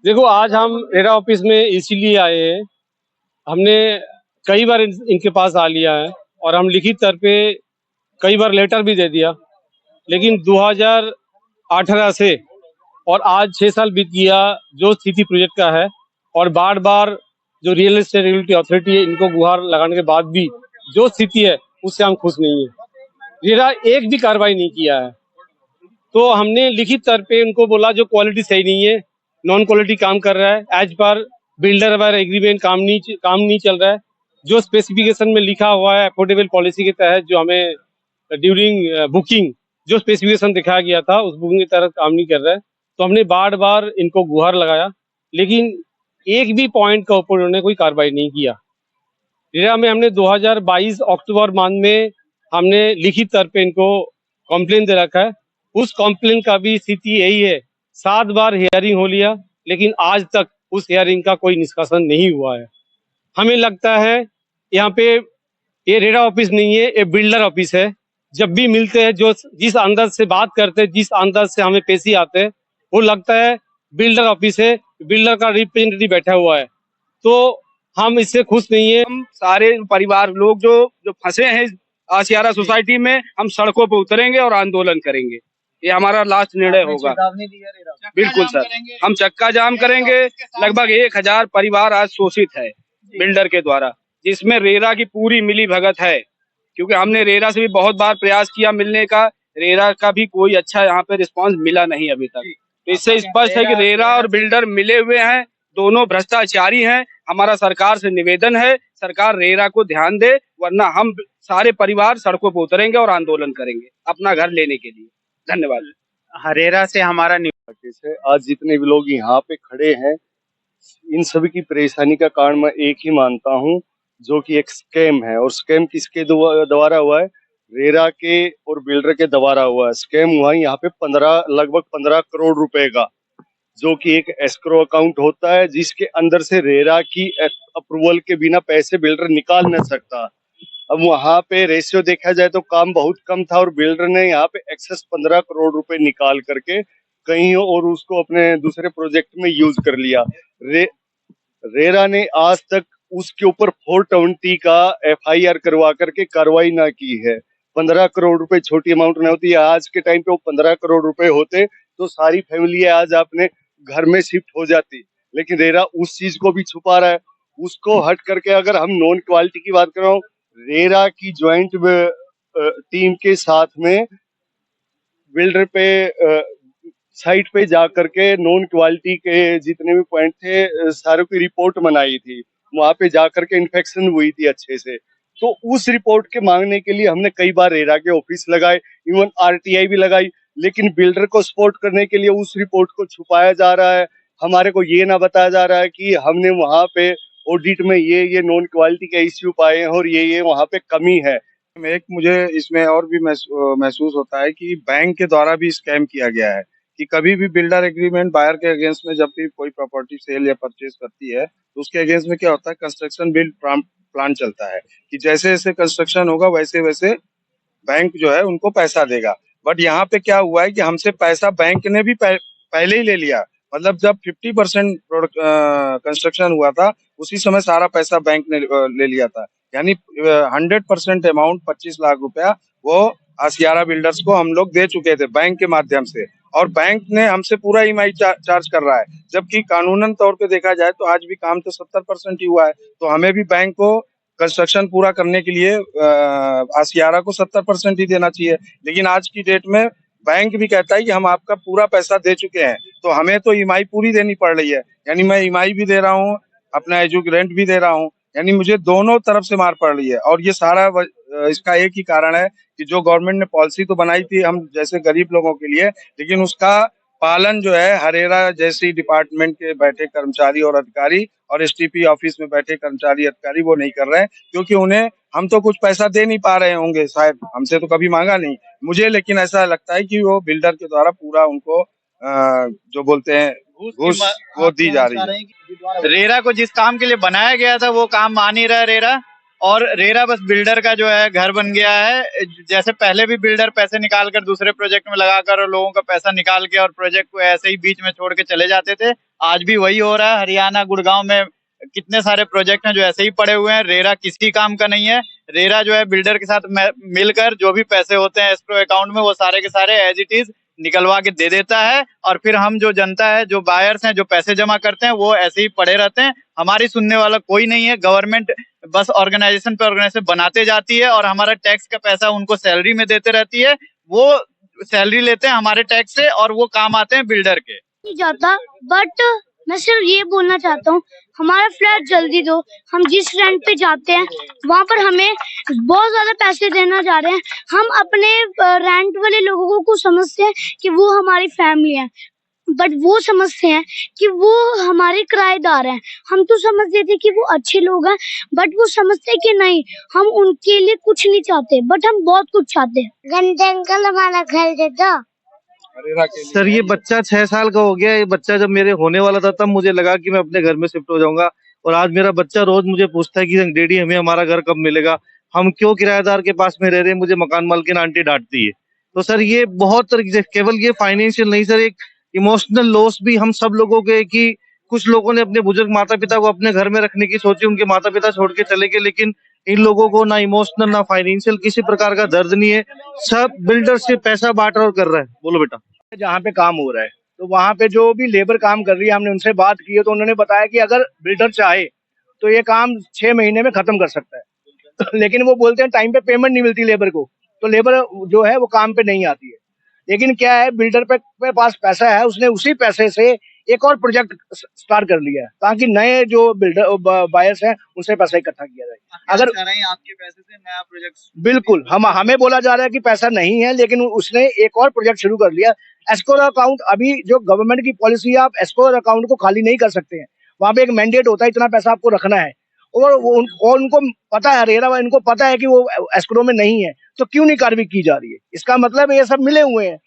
देखो, आज हम रेरा ऑफिस में इसीलिए आए हैं। हमने कई बार इनके पास आ लिया है और हम लिखित तौर पे कई बार लेटर भी दे दिया, लेकिन 2018 से और आज 6 साल बीत गया जो स्थिति प्रोजेक्ट का है, और बार बार जो रियल एस्टेट रेगुलेटरी अथॉरिटी है इनको गुहार लगाने के बाद भी जो स्थिति है उससे हम खुश नहीं है। रेरा एक भी कार्रवाई नहीं किया है। तो हमने लिखित तौर पे उनको बोला जो क्वालिटी सही नहीं है, नॉन क्वालिटी काम कर रहा है, as per builder wire agreement काम नहीं चल रहा है। जो स्पेसिफिकेशन में लिखा हुआ है अफोर्डेबल पॉलिसी के तहत जो हमें ड्यूरिंग बुकिंग जो स्पेसिफिकेशन दिखाया गया था उस बुकिंग के तहत काम नहीं कर रहा है। तो हमने बार बार इनको गुहार लगाया, लेकिन एक भी पॉइंट का ऊपर उन्होंने कोई कार्रवाई नहीं किया। रेरा में हमने 2022 अक्टूबर माह में हमने लिखित तौर पे इनको कॉम्प्लेन दे रखा है। उस कॉम्प्लेन का भी स्थिति यही है, 7 बार हियरिंग हो लिया, लेकिन आज तक उस हियरिंग का कोई निष्कासन नहीं हुआ है। हमें लगता है यहाँ पे ये रेरा ऑफिस नहीं है, ये बिल्डर ऑफिस है। जब भी मिलते हैं, जो जिस अंदाज से बात करते हैं, जिस अंदाज से हमें पेशी आते हैं, वो लगता है बिल्डर ऑफिस है, बिल्डर का रिप्रेजेंटेटिव बैठा हुआ है। तो हम इससे खुश नहीं है। हम सारे परिवार लोग जो जो फंसे हैं आशियारा सोसाइटी में, हम सड़कों पर उतरेंगे और आंदोलन करेंगे। ये हमारा लास्ट निर्णय होगा। बिल्कुल सर, हम चक्का जाम करेंगे। लगभग 1000 परिवार आज शोषित है बिल्डर के द्वारा, जिसमें रेरा की पूरी मिली भगत है। क्योंकि हमने रेरा से भी बहुत बार प्रयास किया मिलने का, रेरा का भी कोई अच्छा यहाँ पे रिस्पांस मिला नहीं अभी तक। तो इससे स्पष्ट है कि रेरा और बिल्डर मिले हुए हैं, दोनों भ्रष्टाचारी हैं। हमारा सरकार से निवेदन है, सरकार रेरा को ध्यान दे, वरना हम सारे परिवार सड़कों पर उतरेंगे और आंदोलन करेंगे अपना घर लेने के लिए। धन्यवाद। रेरा से हमारा है। आज जितने भी लोग यहाँ पे खड़े हैं, इन सभी की परेशानी का कारण मैं एक ही मानता हूँ, जो कि एक स्कैम है। और स्कैम किसके द्वारा हुआ है? रेरा के और बिल्डर के द्वारा हुआ है। स्कैम हुआ है यहाँ पे लगभग 15 करोड़ रुपए का, जो कि एक एस्क्रो अकाउंट होता है, जिसके अंदर से रेरा की अप्रूवल के बिना पैसे बिल्डर निकाल नहीं सकता। अब वहां पे रेशियो देखा जाए तो काम बहुत कम था, और बिल्डर ने यहाँ पे एक्सेस 15 करोड़ रुपए निकाल करके कहीं और उसको अपने दूसरे प्रोजेक्ट में यूज कर लिया। रेरा ने आज तक उसके ऊपर 420 का FIR करवा करके कार्रवाई ना की है। 15 करोड़ रुपए छोटी अमाउंट नहीं होती है। आज के टाइम पे वो 15 करोड़ रुपए होते तो सारी फैमिली आज अपने घर में शिफ्ट हो जाती, लेकिन रेरा उस चीज को भी छुपा रहा है। उसको हट करके अगर हम नॉन क्वालिटी की बात कर रहा हूँ, रेरा की ज्वाइंट टीम के साथ में बिल्डर पे साइट पे जा करके नॉन क्वालिटी के जितने भी पॉइंट थे सारों की रिपोर्ट बनाई थी। वहां पे जा करके इन्फेक्शन हुई थी अच्छे से। तो उस रिपोर्ट के मांगने के लिए हमने कई बार रेरा के ऑफिस लगाए, इवन RTI भी लगाई, लेकिन बिल्डर को सपोर्ट करने के लिए उस रिपोर्ट को छुपाया जा रहा है। हमारे को ये ना बताया जा रहा है कि हमने वहां पे ऑडिट में ये नॉन क्वालिटी के इश्यू पाए हैं और ये वहां पे कमी है। एक मुझे इसमें और भी महसूस होता है कि बैंक के द्वारा भी स्कैम किया गया है कि कभी भी बिल्डर एग्रीमेंट बायर के अगेंस्ट में जब भी कोई प्रॉपर्टी सेल या परचेज करती है तो उसके अगेंस्ट में क्या होता है, कंस्ट्रक्शन बिल्ड प्लान चलता है कि जैसे जैसे कंस्ट्रक्शन होगा वैसे वैसे बैंक जो है उनको पैसा देगा। बट यहाँ पे क्या हुआ है कि हमसे पैसा बैंक ने भी पहले ही ले लिया। मतलब जब 50% कंस्ट्रक्शन हुआ था उसी समय सारा पैसा बैंक ने ले लिया था। यानी 100% अमाउंट 25 लाख रुपया वो आशियारा बिल्डर्स को हम लोग दे चुके थे बैंक के माध्यम से, और बैंक ने हमसे पूरा EMI चार्ज कर रहा है। जबकि कानूनन तौर पे देखा जाए तो आज भी काम तो 70% ही हुआ है, तो हमें भी बैंक को कंस्ट्रक्शन पूरा करने के लिए आशियारा को 70% ही देना चाहिए। लेकिन आज की डेट में बैंक भी कहता है कि हम आपका पूरा पैसा दे चुके हैं, तो हमें तो EMI पूरी देनी पड़ रही है। यानी मैं EMI भी दे रहा हूँ, अपना रेंट भी दे रहा हूँ, यानी मुझे दोनों तरफ से मार पड़ रही है। और ये सारा इसका एक ही कारण है कि जो गवर्नमेंट ने पॉलिसी तो बनाई थी हम जैसे गरीब लोगों के लिए, लेकिन उसका पालन जो है हरेरा जैसी डिपार्टमेंट के बैठे कर्मचारी और अधिकारी और STP ऑफिस में बैठे कर्मचारी अधिकारी वो नहीं कर रहे हैं, क्योंकि उन्हें हम तो कुछ पैसा दे नहीं पा रहे होंगे, शायद हमसे तो कभी मांगा नहीं मुझे, लेकिन ऐसा लगता है कि वो बिल्डर के द्वारा पूरा उनको जो बोलते हैं घूस वो दी जा रही है। रेरा को जिस काम के लिए बनाया गया था वो काम मान नहीं रहा रेरा, और रेरा बस बिल्डर का जो है घर बन गया है। जैसे पहले भी बिल्डर पैसे निकाल कर दूसरे प्रोजेक्ट में लगाकर और लोगों का पैसा निकाल के और प्रोजेक्ट को ऐसे ही बीच में छोड़ के चले जाते थे, आज भी वही हो रहा है। हरियाणा गुड़गांव में कितने सारे प्रोजेक्ट हैं जो ऐसे ही पड़े हुए हैं। रेरा किसी काम का नहीं है। रेरा जो है बिल्डर के साथ मिलकर जो भी पैसे होते हैं एस्क्रो अकाउंट में वो सारे के सारे एज इट इज निकलवा के दे देता है, और फिर हम जो जनता है, जो बायर्स हैं, जो पैसे जमा करते हैं, वो ऐसे ही पड़े रहते हैं। हमारी सुनने वाला कोई नहीं है। गवर्नमेंट बस ऑर्गेनाइजेशन पे ऑर्गेनाइजेशन बनाते जाती है और हमारा टैक्स का पैसा उनको सैलरी में देते रहती है। वो सैलरी लेते हैं हमारे टैक्स से और वो काम आते हैं बिल्डर के। नहीं जाता, बट मैं सिर्फ ये बोलना चाहता हूँ, हमारा फ्लैट जल्दी दो। हम जिस रेंट पे जाते हैं वहाँ पर हमें बहुत ज्यादा पैसे देना जा रहे हैं। हम अपने रेंट वाले लोगों को समझते हैं कि वो हमारी फैमिली है, बट वो समझते हैं कि वो हमारे किराएदार हैं। हम तो समझते थे कि वो अच्छे लोग हैं, बट वो समझते हैं कि नहीं, हम उनके लिए कुछ नहीं चाहते, बट हम बहुत कुछ चाहते हैं। गंदे अंकल हमारा घर दे दो। सर ये बच्चा 6 साल का हो गया। ये बच्चा जब मेरे होने वाला था तब मुझे लगा कि मैं अपने घर में शिफ्ट हो जाऊंगा, और आज मेरा बच्चा रोज मुझे पूछता है कि डैडी हमें हमारा घर कब मिलेगा, हम क्यों किराएदार के पास में रह रहे हैं, मुझे मकान मालकिन आंटी डांटती है। तो सर ये बहुत केवल ये फाइनेंशियल नहीं सर, एक इमोशनल लॉस भी हम सब लोगों के, कि कुछ लोगों ने अपने बुजुर्ग माता पिता को अपने घर में रखने की सोची, उनके माता पिता छोड़ के चले गए, लेकिन इन लोगों को ना इमोशनल ना फाइनेंशियल किसी प्रकार का दर्द नहीं है। सब बिल्डर से पैसा बांट और कर रहा है। बोलो बेटा। जहाँ पे काम हो रहा है तो वहाँ पे जो भी लेबर काम कर रही है, हमने उनसे बात की है तो उन्होंने बताया कि अगर बिल्डर चाहे तो ये काम 6 महीने में खत्म कर सकता है लेकिन वो बोलते हैं टाइम पे पेमेंट नहीं मिलती लेबर को, तो लेबर जो है वो काम पे नहीं आती है। लेकिन क्या है, बिल्डर पे पास पैसा है, उसने उसी पैसे से एक और प्रोजेक्ट स्टार्ट कर लिया है ताकि नए जो बिल्डर बायर्स हैं उनसे पैसा इकट्ठा किया जाए। अगर आपके पैसे से नया प्रोजेक्ट, बिल्कुल हमें बोला जा रहा है कि पैसा नहीं है, लेकिन उसने एक और प्रोजेक्ट शुरू कर लिया। एस्क्रो अकाउंट, अभी जो गवर्नमेंट की पॉलिसी है, आप एस्क्रो अकाउंट को खाली नहीं कर सकते हैं। वहां पे एक मैंडेट होता है, इतना पैसा आपको रखना है, और उनको पता है, रेरा इनको पता है कि वो एस्क्रो में नहीं है, तो क्यों नहीं कार्रवाई की जा रही है। इसका मतलब ये सब मिले हुए हैं,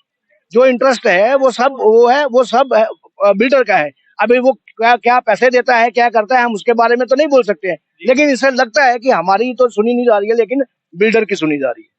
जो इंटरेस्ट है वो सब बिल्डर का है। अभी वो क्या पैसे देता है, क्या करता है, हम उसके बारे में तो नहीं बोल सकते हैं, लेकिन इससे लगता है कि हमारी तो सुनी नहीं जा रही है, लेकिन बिल्डर की सुनी जा रही है।